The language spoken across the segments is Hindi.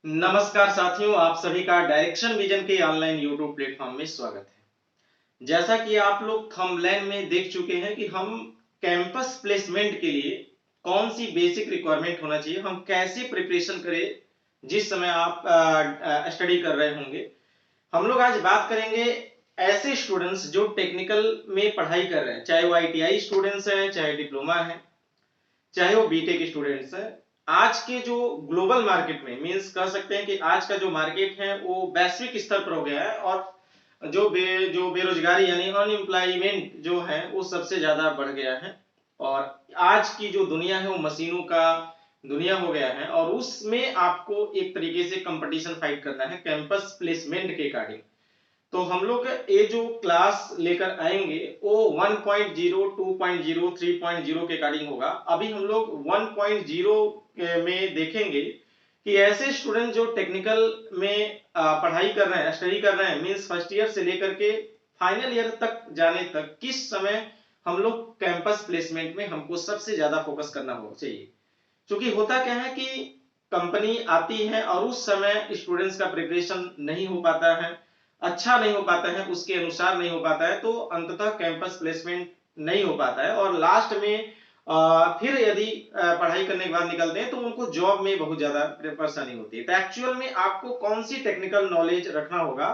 नमस्कार साथियों, आप सभी का डायरेक्शन विजन के ऑनलाइन यूट्यूब प्लेटफॉर्म में स्वागत है। जैसा कि आप लोग थंबनेल में देख चुके हैं कि हम कैंपस प्लेसमेंट के लिए कौन सी बेसिक रिक्वायरमेंट होना चाहिए, हम कैसे प्रिपरेशन करें जिस समय आप स्टडी कर रहे होंगे। हम लोग आज बात करेंगे ऐसे स्टूडेंट्स जो टेक्निकल में पढ़ाई कर रहे हैं, चाहे वो आईटीआई स्टूडेंट्स हैं, चाहे डिप्लोमा है, चाहे वो बीटेक स्टूडेंट्स हैं। आज के जो ग्लोबल मार्केट में मींस कह सकते हैं कि आज का जो मार्केट है वो वैश्विक स्तर पर हो गया है और जो बेरोजगारी यानी अनएम्प्लॉयमेंट जो है वो सबसे ज्यादा बढ़ गया है। और आज की जो दुनिया है वो मशीनों का दुनिया हो गया है और उसमें आपको एक तरीके से कंपटीशन फाइट करना है कैंपस प्लेसमेंट के अकॉर्डिंग। तो हम लोग ये जो क्लास लेकर आएंगे वो 1.0, 2.0, 3.0 के अकॉर्डिंग होगा। अभी हम लोग 1.0 में देखेंगे कि ऐसे स्टूडेंट जो टेक्निकल में पढ़ाई कर रहे हैं, स्टडी कर रहे हैं, मींस फर्स्ट ईयर से लेकर के फाइनल ईयर तक जाने तक किस समय हम लोग कैंपस प्लेसमेंट में हमको सबसे ज्यादा फोकस करना हो चाहिए। क्योंकि होता क्या है कि कंपनी आती है और उस समय स्टूडेंट्स का प्रिपरेशन नहीं हो पाता है, अच्छा नहीं हो पाता है, उसके अनुसार नहीं हो पाता है, तो अंततः कैंपस प्लेसमेंट नहीं हो पाता है और लास्ट में फिर यदि पढ़ाई करने के बाद निकलते हैं तो उनको जॉब में बहुत ज्यादा परेशानी होती है। तो एक्चुअल में आपको कौन सी टेक्निकल नॉलेज रखना होगा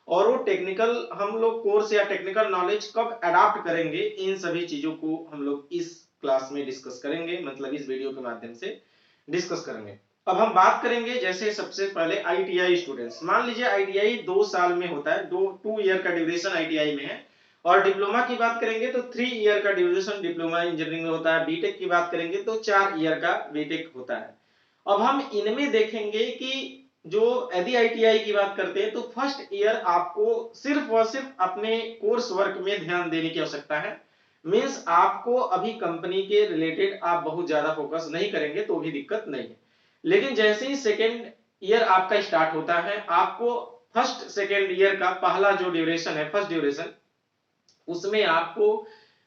और वो टेक्निकल हम लोग कोर्स या टेक्निकल नॉलेज कब अडॉप्ट करेंगे, इन सभी चीजों को हम लोग इस क्लास में डिस्कस करेंगे, मतलब इस वीडियो के माध्यम से डिस्कस करेंगे। अब हम बात करेंगे जैसे सबसे पहले आईटीआई स्टूडेंट्स। मान लीजिए आईटीआई 2 साल में होता है, 2 ईयर का ड्यूरेशन आईटीआई में है। और डिप्लोमा की बात करेंगे तो 3 ईयर का ड्यूरेशन डिप्लोमा इंजीनियरिंग में होता है। बीटेक की बात करेंगे तो 4 ईयर का बीटेक होता है। अब हम इनमें देखेंगे कि जो यदि आईटीआई की बात करते हैं तो फर्स्ट ईयर आपको सिर्फ और सिर्फ अपने कोर्स वर्क में ध्यान देने की आवश्यकता है। मींस आपको अभी कंपनी के रिलेटेड आप बहुत ज्यादा फोकस नहीं करेंगे तो भी दिक्कत नहीं है। लेकिन जैसे ही सेकेंड ईयर आपका स्टार्ट होता है, आपको फर्स्ट सेकेंड ईयर का पहला जो ड्यूरेशन है, फर्स्ट ड्यूरेशन, उसमें आपको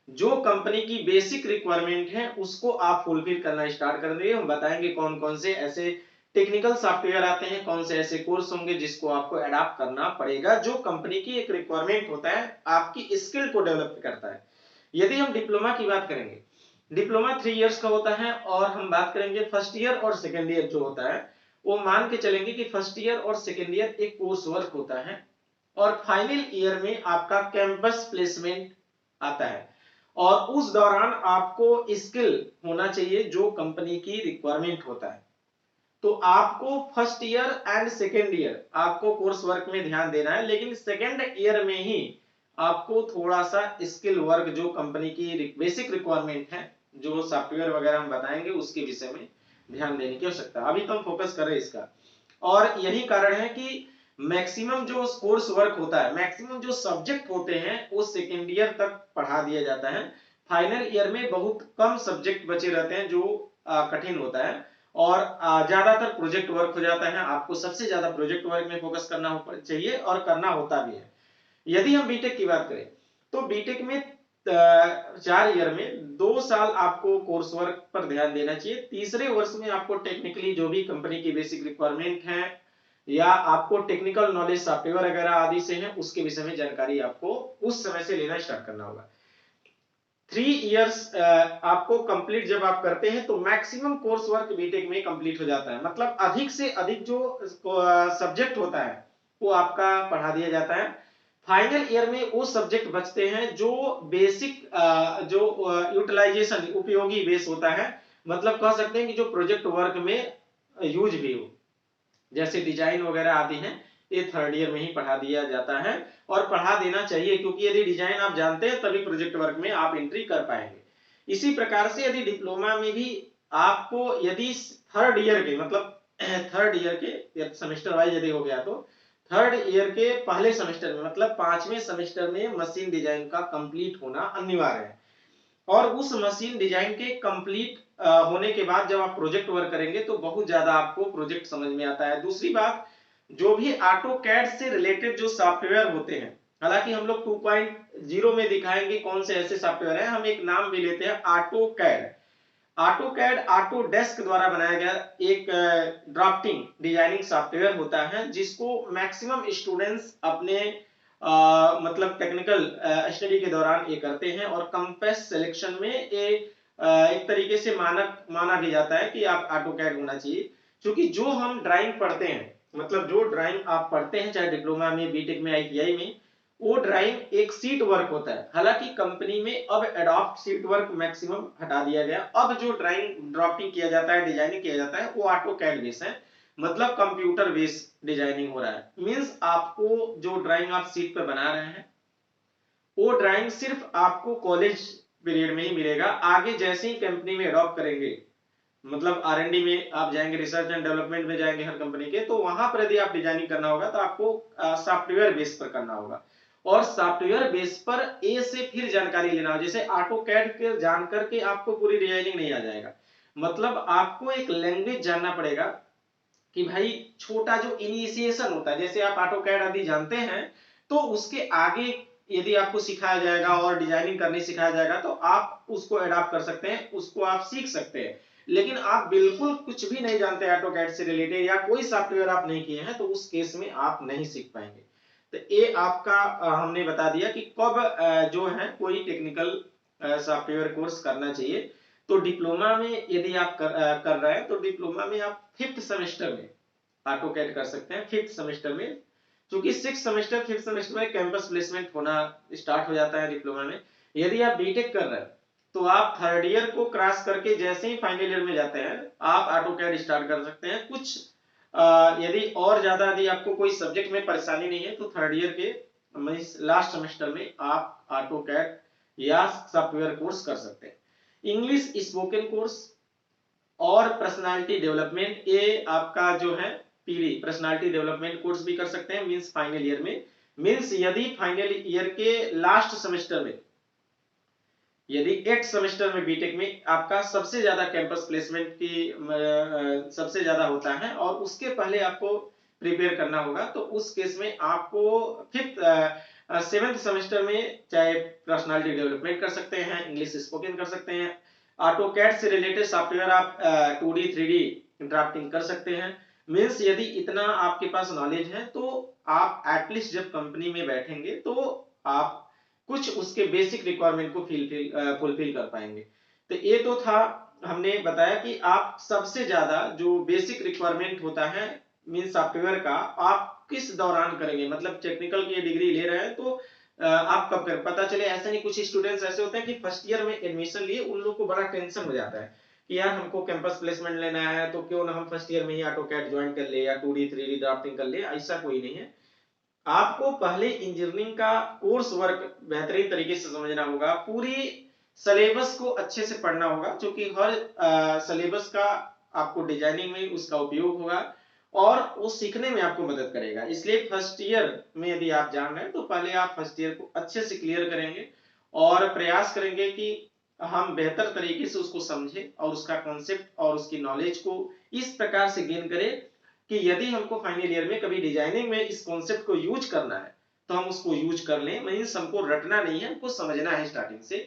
जो कंपनी की बेसिक रिक्वायरमेंट है उसको आप फुलफिल करना स्टार्ट कर देंगे। हम बताएंगे कौन कौन से ऐसे टेक्निकल सॉफ्टवेयर आते हैं, कौन से ऐसे कोर्स होंगे जिसको आपको अडॉप्ट करना पड़ेगा, जो कंपनी की एक रिक्वायरमेंट होता है, आपकी स्किल को डेवलप करता है। यदि हम डिप्लोमा की बात करेंगे, डिप्लोमा 3 इयर्स का होता है और हम बात करेंगे फर्स्ट ईयर और सेकेंड ईयर जो होता है, वो मान के चलेंगे कि फर्स्ट ईयर और सेकेंड ईयर एक कोर्स वर्क होता है और फाइनल ईयर में आपका कैंपस प्लेसमेंट आता है। और उस दौरान आपको स्किल होना चाहिए जो कंपनी की रिक्वायरमेंट होता है। तो आपको first year and second year आपको कोर्स वर्क में ध्यान देना है, लेकिन सेकेंड ईयर में ही आपको थोड़ा सा स्किल वर्क जो कंपनी की बेसिक रिक्वायरमेंट है, जो सॉफ्टवेयर वगैरह हम बताएंगे उसके विषय में ध्यान देने की आवश्यकता है। अभी तो हम फोकस कर रहे हैं इसका। और यही कारण है कि मैक्सिमम जो कोर्स वर्क होता है, मैक्सिमम जो सब्जेक्ट होते हैं वो सेकेंड ईयर तक पढ़ा दिया जाता है। फाइनल ईयर में बहुत कम सब्जेक्ट बचे रहते हैं जो कठिन होता है और ज्यादातर प्रोजेक्ट वर्क हो जाता है। आपको सबसे ज्यादा प्रोजेक्ट वर्क में फोकस करना चाहिए और करना होता भी है। यदि हम बीटेक की बात करें तो बीटेक में 4 ईयर में 2 साल आपको कोर्स वर्क पर ध्यान देना चाहिए। तीसरे वर्ष में आपको टेक्निकली जो भी कंपनी की बेसिक रिक्वायरमेंट है या आपको टेक्निकल नॉलेज सॉफ्टवेयर वगैरह आदि से है उसके विषय में जानकारी आपको उस समय से लेना स्टार्ट करना होगा। 3 इयर्स आपको कंप्लीट जब आप करते हैं तो मैक्सिमम कोर्स वर्क बीटेक में कंप्लीट हो जाता है, मतलब अधिक से अधिक जो सब्जेक्ट होता है वो आपका पढ़ा दिया जाता है। फाइनल ईयर में वो सब्जेक्ट बचते हैं जो बेसिक जो यूटिलाइजेशन उपयोगी बेस होता है, मतलब कह सकते हैं कि जो प्रोजेक्ट वर्क में यूज भी हो, जैसे डिजाइन वगैरह आदि हैं, ये थर्ड ईयर में ही पढ़ा दिया जाता है और पढ़ा देना चाहिए, क्योंकि यदि डिजाइन आप जानते हैं तभी प्रोजेक्ट वर्क में आप एंट्री कर पाएंगे। इसी प्रकार से यदि डिप्लोमा में भी आपको यदि थर्ड ईयर के मतलब थर्ड ईयर के सेमेस्टर वाइज यदि हो गया तो थर्ड ईयर के पहले सेमेस्टर में मतलब 5वें सेमेस्टर में मशीन डिजाइन का कंप्लीट होना अनिवार्य है। और उस मशीन डिजाइन के कंप्लीट होने के बाद जब आप प्रोजेक्ट वर्क करेंगे तो बहुत ज्यादा आपको प्रोजेक्ट समझ में आता है। दूसरी बात, जो भी ऑटो कैड से रिलेटेड जो सॉफ्टवेयर होते हैं, हालांकि हम लोग 2.0 में दिखाएंगे कौन से ऐसे सॉफ्टवेयर हैं, हम एक नाम भी लेते हैं ऑटो कैड। ऑटोकैड ऑटोडेस्क द्वारा बनाया गया एक ड्राफ्टिंग डिजाइनिंग सॉफ्टवेयर होता है जिसको मैक्सिमम स्टूडेंट्स अपने मतलब टेक्निकल स्टडी के दौरान ये करते हैं और कंपास सिलेक्शन में ये एक तरीके से मानक माना भी जाता है कि आप ऑटोकैड होना चाहिए। क्योंकि जो हम ड्राइंग पढ़ते हैं, मतलब जो ड्राइंग आप पढ़ते हैं चाहे डिप्लोमा में, बीटेक में, आईटीआई में, वो ड्राइंग एक सीट वर्क होता है। हालांकि कंपनी में अब एडॉप्ट सीट वर्क मैक्सिमम हटा दिया गया, अब जो ड्राइंग ड्राफ्टिंग किया जाता है, डिजाइनिंग किया जाता है, वो ऑटोकैड बेस है, मतलब कंप्यूटर बेस डिजाइनिंग हो रहा है। मींस आपको जो ड्राइंग आप सीट पर बना रहे हैं वो ड्राइंग सिर्फ आपको कॉलेज पीरियड में ही मिलेगा। आगे जैसे ही कंपनी में एडॉप्ट करेंगे, मतलब आर&डी में आप जाएंगे, रिसर्च एंड डेवलपमेंट में जाएंगे हर कंपनी के, तो वहां पर यदि आप डिजाइनिंग करना होगा तो आपको सॉफ्टवेयर बेस पर करना होगा। और सॉफ्टवेयर बेस पर ए से फिर जानकारी लेना होगा। जैसे ऑटोकैड के जान करके आपको पूरी डिजाइनिंग नहीं आ जाएगा, मतलब आपको एक लैंग्वेज जानना पड़ेगा कि भाई छोटा जो इनिशिएशन होता है, जैसे आप ऑटोकैड आदि जानते हैं तो उसके आगे यदि आपको सिखाया जाएगा और डिजाइनिंग करने सिखाया जाएगा तो आप उसको अडॉप्ट कर सकते हैं, उसको आप सीख सकते हैं। लेकिन आप बिल्कुल कुछ भी नहीं जानते ऑटोकैड से रिलेटेड या कोई सॉफ्टवेयर आप नहीं किए हैं तो उस केस में आप नहीं सीख पाएंगे। तो ये आपका हमने बता दिया कि कब जो है कोई टेक्निकल सॉफ्टवेयर कोर्स करना चाहिए। तो डिप्लोमा में यदि आप कर रहे हैं तो डिप्लोमा में आप 5th सेमेस्टर में ऑटोकैड कर सकते हैं। 5th सेमेस्टर में, क्योंकि 6th सेमेस्टर 5th सेमेस्टर में कैंपस प्लेसमेंट होना स्टार्ट हो जाता है डिप्लोमा में। यदि आप बीटेक कर रहे हैं तो आप 3rd ईयर को क्रॉस करके जैसे ही फाइनल ईयर में जाते हैं आप ऑटोकैड स्टार्ट कर सकते हैं। कुछ यदि और ज्यादा यदि आपको कोई सब्जेक्ट में परेशानी नहीं है तो 3rd ईयर के लास्ट सेमेस्टर में आप ऑटोकैड या सॉफ्टवेयर कोर्स कर सकते हैं। इंग्लिश स्पोकन कोर्स और पर्सनालिटी डेवलपमेंट, ये आपका जो है पीडी पर्सनालिटी डेवलपमेंट कोर्स भी कर सकते हैं मींस फाइनल ईयर में। मींस यदि फाइनल ईयर के लास्ट सेमेस्टर में, यदि 8th सेमेस्टर में बीटेक में आपका सबसे ज्यादा कैंपस प्लेसमेंट की सबसे ज्यादा होता है और उसके पहले आपको प्रिपेयर करना होगा, तो उस केस में आपको 7th सेमेस्टर में चाहे पर्सनालिटी डेवलपमेंट कर सकते हैं, इंग्लिश स्पोकन कर सकते हैं, ऑटोकैड से रिलेटेड सॉफ्टवेयर आप 2D 3D ड्राफ्टिंग कर सकते हैं। मींस यदि इतना आपके पास नॉलेज है तो आप एटलीस्ट जब कंपनी में बैठेंगे तो आप कुछ उसके बेसिक रिक्वायरमेंट को फुलफिल कर पाएंगे। तो ये तो था, हमने बताया कि आप सबसे ज्यादा जो बेसिक रिक्वायरमेंट होता है मीन सॉफ्टवेयर का आप किस दौरान करेंगे, मतलब टेक्निकल की डिग्री ले रहे हैं तो आप कब करें पता चले। ऐसे नहीं, कुछ स्टूडेंट्स ऐसे होते हैं कि फर्स्ट ईयर में एडमिशन लिए उन लोग को बड़ा टेंशन हो जाता है कि यार हमको कैंपस प्लेसमेंट लेना है तो क्यों ना हम फर्स्ट ईयर में ही ऑटोकैड ज्वाइन कर ले या 2D 3D ड्राफ्टिंग कर ले। ऐसा कोई नहीं है, आपको पहले इंजीनियरिंग का कोर्स वर्क बेहतरीन तरीके से समझना होगा, पूरी सिलेबस को अच्छे से पढ़ना होगा, क्योंकि हर सिलेबस का आपको डिजाइनिंग में उसका उपयोग होगा और वो सीखने में आपको मदद करेगा। इसलिए फर्स्ट ईयर में यदि आप जान रहे हैं तो पहले आप फर्स्ट ईयर को अच्छे से क्लियर करेंगे और प्रयास करेंगे कि हम बेहतर तरीके से उसको समझें और उसका कॉन्सेप्ट और उसकी नॉलेज को इस प्रकार से गेन करें कि यदि हमको फाइनल ईयर में कभी डिजाइनिंग में इस कॉन्सेप्ट को यूज करना है तो हम उसको यूज कर लें। मींस हमको रटना नहीं है, हमको समझना है स्टार्टिंग से।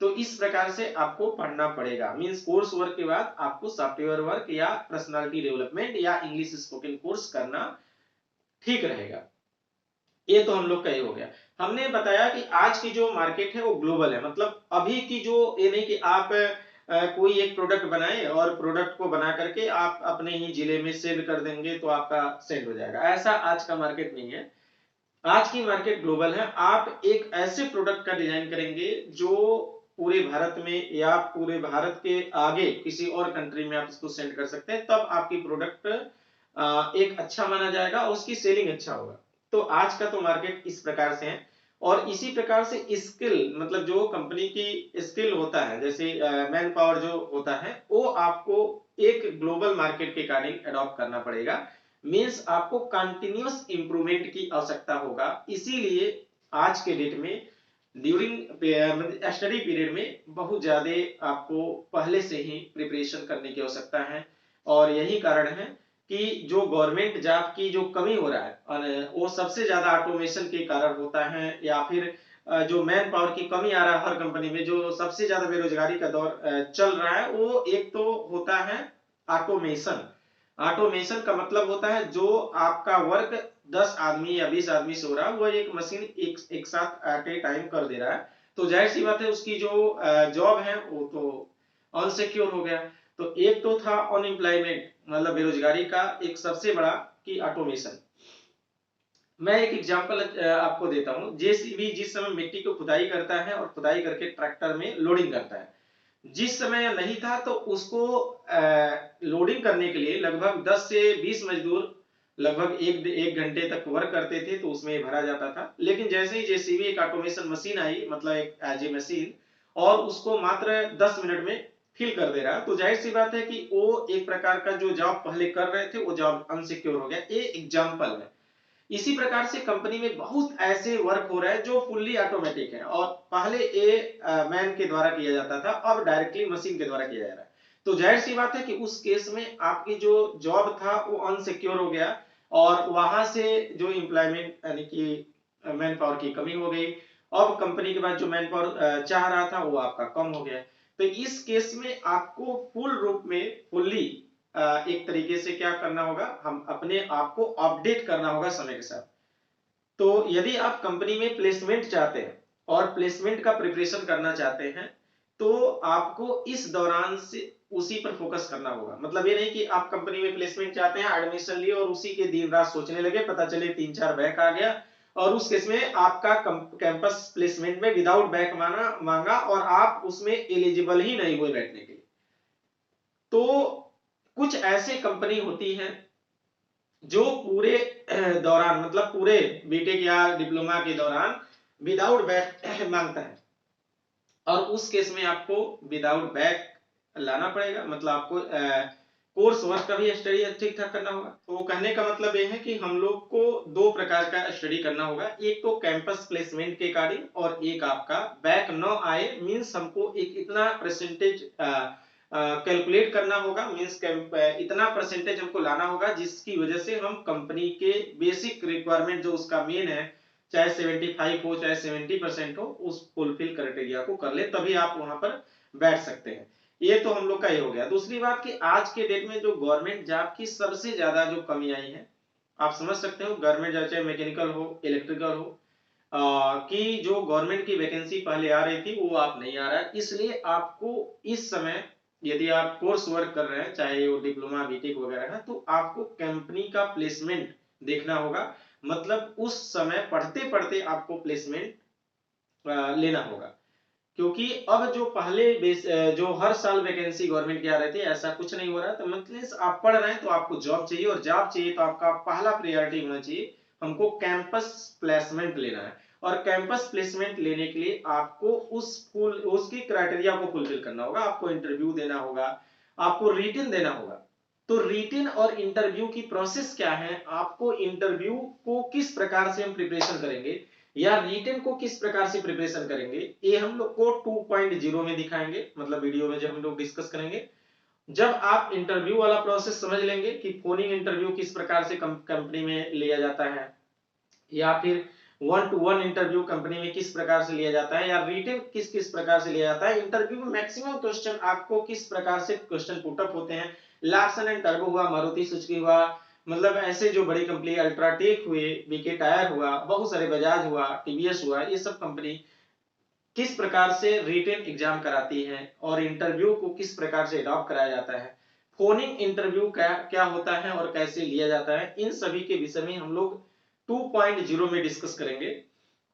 तो इस प्रकार से आपको पढ़ना पड़ेगा। मींस कोर्स वर्क के बाद आपको सॉफ्टवेयर वर्क या पर्सनालिटी डेवलपमेंट या इंग्लिश स्पोकन कोर्स करना ठीक रहेगा। ये तो हम लोग का ये हो गया। हमने बताया कि आज की जो मार्केट है वो ग्लोबल है, मतलब अभी की जो ये नहीं कि आप कोई एक प्रोडक्ट बनाए और प्रोडक्ट को बना करके आप अपने ही जिले में सेल कर देंगे तो आपका सेल हो जाएगा, ऐसा आज का मार्केट नहीं है। आज की मार्केट ग्लोबल है। आप एक ऐसे प्रोडक्ट का डिजाइन करेंगे जो पूरे भारत में या पूरे भारत के आगे किसी और कंट्री में आप इसको सेंड कर सकते हैं, तब आपकी प्रोडक्ट एक अच्छा माना जाएगा और उसकी सेलिंग अच्छा होगा। तो आज का तो मार्केट इस प्रकार से है। और इसी प्रकार से स्किल, मतलब जो कंपनी की स्किल होता है, जैसे मैन पावर जो होता है वो आपको एक ग्लोबल मार्केट के अकॉर्डिंग अडॉप्ट करना पड़ेगा। मींस आपको कंटिन्यूअस इंप्रूवमेंट की आवश्यकता होगा। इसीलिए आज के डेट में ड्यूरिंग स्टडी पीरियड में बहुत ज्यादा आपको पहले से ही प्रिपरेशन करने की आवश्यकता है। और यही कारण है कि जो गवर्नमेंट जॉब की जो कमी हो रहा है और वो सबसे ज्यादा ऑटोमेशन के कारण होता है या फिर जो मैन पावर की कमी आ रहा है हर कंपनी में, जो सबसे ज्यादा बेरोजगारी का दौर चल रहा है, वो एक तो होता है ऑटोमेशन। ऑटोमेशन का मतलब होता है जो आपका वर्क 10 आदमी या 20 आदमी से हो रहा है, वो एक मशीन एक साथ एट ए टाइम कर दे रहा है। तो जाहिर सी बात है उसकी जो जॉब है वो तो अनसिक्योर हो गया। तो एक तो था अनएम्प्लॉयमेंट, मतलब बेरोजगारी का एक सबसे बड़ा कि ऑटोमेशन। मैं एक एग्जांपल आपको देता हूं। जेसीबी जिस समय मिट्टी को खुदाई करता है और खुदाई करके ट्रैक्टर में लोडिंग करता है, जिस समय नहीं था तो उसको लोडिंग करने के लिए लगभग 10 से 20 मजदूर लगभग एक घंटे तक वर्क करते थे, तो उसमें भरा जाता था। लेकिन जैसे ही जेसीबी एक ऑटोमेशन मशीन आई, मतलब एक एज ए मशीन, और उसको मात्र 10 मिनट में फिल कर दे रहा, तो जाहिर सी बात है कि वो एक प्रकार का जो जॉब पहले कर रहे थे वो जॉब अनसिक्योर हो गया। ये एग्जाम्पल है। इसी प्रकार से कंपनी में बहुत ऐसे वर्क हो रहे हैं जो फुल्ली ऑटोमेटिक है, और पहले ये मैन के द्वारा किया जाता था, अब डायरेक्टली मशीन के द्वारा किया जा रहा है। तो जाहिर सी बात है कि उस केस में आपकी जो जॉब था वो अनसिक्योर हो गया, और वहां से जो एम्प्लॉयमेंट यानी कि मैन पावर की कमी हो गई। अब कंपनी के बाद जो मैन पावर चाह रहा था वो आपका कम हो गया। तो इस केस में आपको फुल रूप में फुल्ली एक तरीके से क्या करना होगा, हम अपने आप को अपडेट करना होगा समय के साथ। तो यदि आप कंपनी में प्लेसमेंट चाहते हैं और प्लेसमेंट का प्रिपरेशन करना चाहते हैं, तो आपको इस दौरान से उसी पर फोकस करना होगा। मतलब ये नहीं कि आप कंपनी में प्लेसमेंट चाहते हैं, एडमिशन लिए और उसी के दिन रात सोचने लगे, पता चले 3-4 बैक आ गया, और उस केस में आपका कैंपस प्लेसमेंट में विदाउट बैक मांगा और आप उसमें एलिजिबल ही नहीं हुए बैठने के लिए। तो कुछ ऐसे कंपनी होती हैं जो पूरे दौरान, मतलब पूरे बीटेक या डिप्लोमा के दौरान विदाउट बैक मांगता है, और उस केस में आपको विदाउट बैक लाना पड़ेगा। मतलब आपको कोर्स वर्क का भी स्टडी ठीक ठाक करना होगा। तो कहने का मतलब ये है कि हम लोग को दो प्रकार का स्टडी करना होगा, एक तो कैंपस प्लेसमेंट के अकॉर्डिंग, और एक आपका बैक न आए मींस हमको एक इतना परसेंटेज कैलकुलेट करना होगा, मींस इतना परसेंटेज हमको लाना होगा जिसकी वजह से हम कंपनी के बेसिक रिक्वायरमेंट जो उसका मेन है, चाहे 75 हो चाहे 70% हो, उस फुलफिल क्राइटेरिया को कर ले, तभी आप वहां पर बैठ सकते हैं। ये तो हम लोग का ये हो गया। दूसरी बात कि आज के डेट में जो गवर्नमेंट जॉब की सबसे ज्यादा जो कमी आई है, आप समझ सकते हो, गवर्नमेंट जॉब चाहे मैकेनिकल हो इलेक्ट्रिकल हो, कि जो गवर्नमेंट की वैकेंसी पहले आ रही थी वो आप नहीं आ रहा है। इसलिए आपको इस समय यदि आप कोर्स वर्क कर रहे हैं, चाहे वो डिप्लोमा बीटेक वगैरह है, तो आपको कंपनी का प्लेसमेंट देखना होगा। मतलब उस समय पढ़ते पढ़ते आपको प्लेसमेंट लेना होगा, क्योंकि अब जो पहले जो हर साल वैकेंसी गवर्नमेंट की आ रही थी, ऐसा कुछ नहीं हो रहा है। तो मतलब आप पढ़ रहे हैं तो आपको जॉब चाहिए, और जॉब चाहिए तो आपका पहला प्रायोरिटी होना चाहिए हमको कैंपस प्लेसमेंट लेना है। और कैंपस प्लेसमेंट लेने के लिए आपको उसकी क्राइटेरिया को फुलफिल करना होगा, आपको इंटरव्यू देना होगा, आपको रिटन देना होगा। तो रिटन और इंटरव्यू की प्रोसेस क्या है, आपको इंटरव्यू को किस प्रकार से हम प्रिपरेशन करेंगे या रिटन को किस प्रकार से प्रिपरेशन करेंगे, ये हम लोग को 2.0 में दिखाएंगे, मतलब वीडियो में जब हम लोग डिस्कस करेंगे। जब आप इंटरव्यू वाला प्रोसेस समझ लेंगे कि फोनिंग इंटरव्यू किस प्रकार से कंपनी में लिया जाता है, या फिर 1-to-1 इंटरव्यू कंपनी में किस प्रकार से लिया जाता है, या रिटन किस किस प्रकार से लिया जाता है, इंटरव्यू में मैक्सिमम क्वेश्चन आपको किस प्रकार से क्वेश्चन पुटअप होते हैं, लार्सन एंड टर्बो हुआ, मारुति सुजुकी हुआ, मतलब ऐसे जो बड़ी कंपनी अल्ट्राटेक हुए, बीके टायर हुआ, बहुत सारे बजाज हुआ, टीवीएस हुआ, ये सब कंपनी किस प्रकार से रिटन एग्जाम कराती है और इंटरव्यू को किस प्रकार से अडॉप्ट कराया जाता है, फोनिंग इंटरव्यू क्या होता है और कैसे लिया जाता है, इन सभी के विषय में हम लोग 2.0 में डिस्कस करेंगे।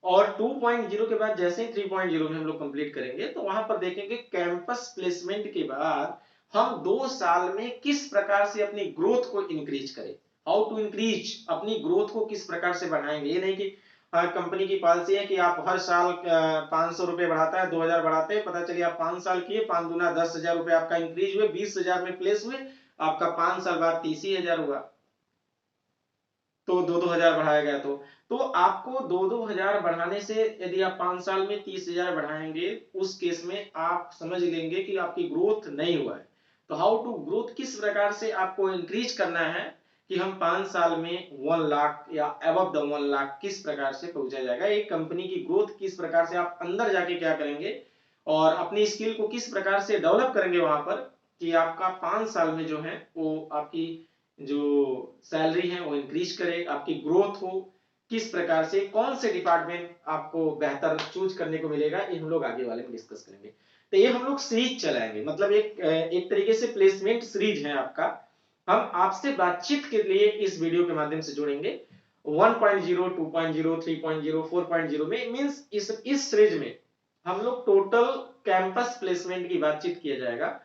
और 2.0 के बाद जैसे ही 3.0 में हम लोग कंप्लीट करेंगे, तो वहां पर देखेंगे कैंपस प्लेसमेंट के बाद हम 2 साल में किस प्रकार से अपनी ग्रोथ को इंक्रीज करें, हाउ टू इंक्रीज, अपनी ग्रोथ को किस प्रकार से बढ़ाएंगे। ये नहीं कि कंपनी की पॉलिसी है कि आप हर साल 500 रुपए बढ़ाता है, 2000 बढ़ाते हैं, पता चलिए आप 5 साल किए, 5 दूना 10,000 रुपए आपका इंक्रीज हुए, 20,000 में प्लेस हुए, आपका 5 साल बाद 30,000 हुआ, तो 2-2 हजार बढ़ाया गया। तो आपको 2-2 हजार बढ़ाने से यदि आप 5 साल में 30,000 बढ़ाएंगे, उस केस में आप समझ लेंगे कि आपकी ग्रोथ नहीं हुआ है। तो हाउ टू ग्रोथ, किस प्रकार से आपको इंक्रीज करना है कि हम 5 साल में 1 लाख या अबव द 1 लाख किस प्रकार से पहुंचा जाएगा, एक कंपनी की ग्रोथ किस प्रकार से, आप अंदर जाके क्या करेंगे और अपनी स्किल को किस प्रकार से डेवलप करेंगे वहां पर कि आपका 5 साल में जो है वो आपकी जो सैलरी है वो इंक्रीज करे, आपकी ग्रोथ हो, किस प्रकार से, कौन से डिपार्टमेंट आपको बेहतर चूज करने को मिलेगा, ये हम लोग आगे वाले में डिस्कस करेंगे। तो ये हम लोग सीरीज चलाएंगे, मतलब एक तरीके से प्लेसमेंट सीरीज है आपका। हम आपसे बातचीत के लिए इस वीडियो के माध्यम से जुड़ेंगे 1.0, 2.0, 3.0, 4.0 में, मींस इस सीरीज में हम लोग टोटल कैंपस प्लेसमेंट की बातचीत किया जाएगा।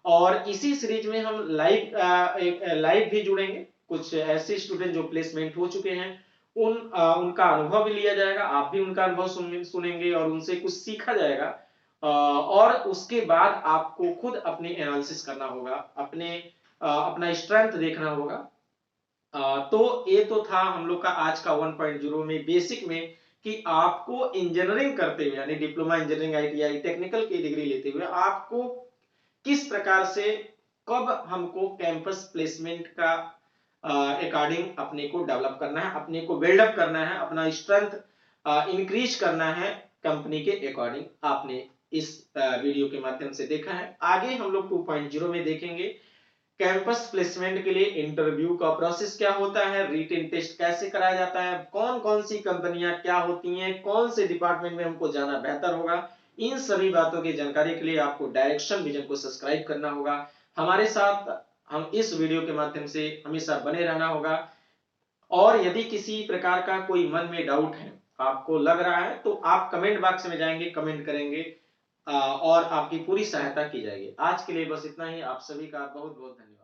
और इसी सीरीज में हम लाइव भी जुड़ेंगे, कुछ ऐसे स्टूडेंट जो प्लेसमेंट हो चुके हैं उनका अनुभव भी लिया जाएगा, आप भी उनका अनुभव सुनेंगे और उनसे कुछ सीखा जाएगा। और उसके बाद आपको खुद अपने एनालिसिस करना होगा, अपना स्ट्रेंथ देखना होगा। तो ये तो था हम लोग का आज का 1.0 में बेसिक में कि आपको इंजीनियरिंग करते हुए, यानी डिप्लोमा इंजीनियरिंग, आईटीआई, टेक्निकल की डिग्री लेते हुए आपको किस प्रकार से, कब हमको कैंपस प्लेसमेंट का अकॉर्डिंग अपने को डेवलप करना है, अपने को बिल्डअप करना है, अपना स्ट्रेंथ इंक्रीज करना है कंपनी के अकॉर्डिंग, आपने इस वीडियो के माध्यम से देखा है। आगे हम लोग 2.0 में देखेंगे कैंपस प्लेसमेंट के लिए इंटरव्यू का प्रोसेस क्या होता है, रिटन टेस्ट कैसे कराया जाता है, कौन कौन सी कंपनियां क्या होती हैं, कौन से डिपार्टमेंट में हमको जाना बेहतर होगा, इन सभी बातों की जानकारी के लिए आपको डायरेक्शन विजन को सब्सक्राइब करना होगा। हमारे साथ हम इस वीडियो के माध्यम से हमेशा बने रहना होगा। और यदि किसी प्रकार का कोई मन में डाउट है, आपको लग रहा है, तो आप कमेंट बॉक्स में जाएंगे, कमेंट करेंगे और आपकी पूरी सहायता की जाएगी। आज के लिए बस इतना ही। आप सभी का बहुत बहुत धन्यवाद।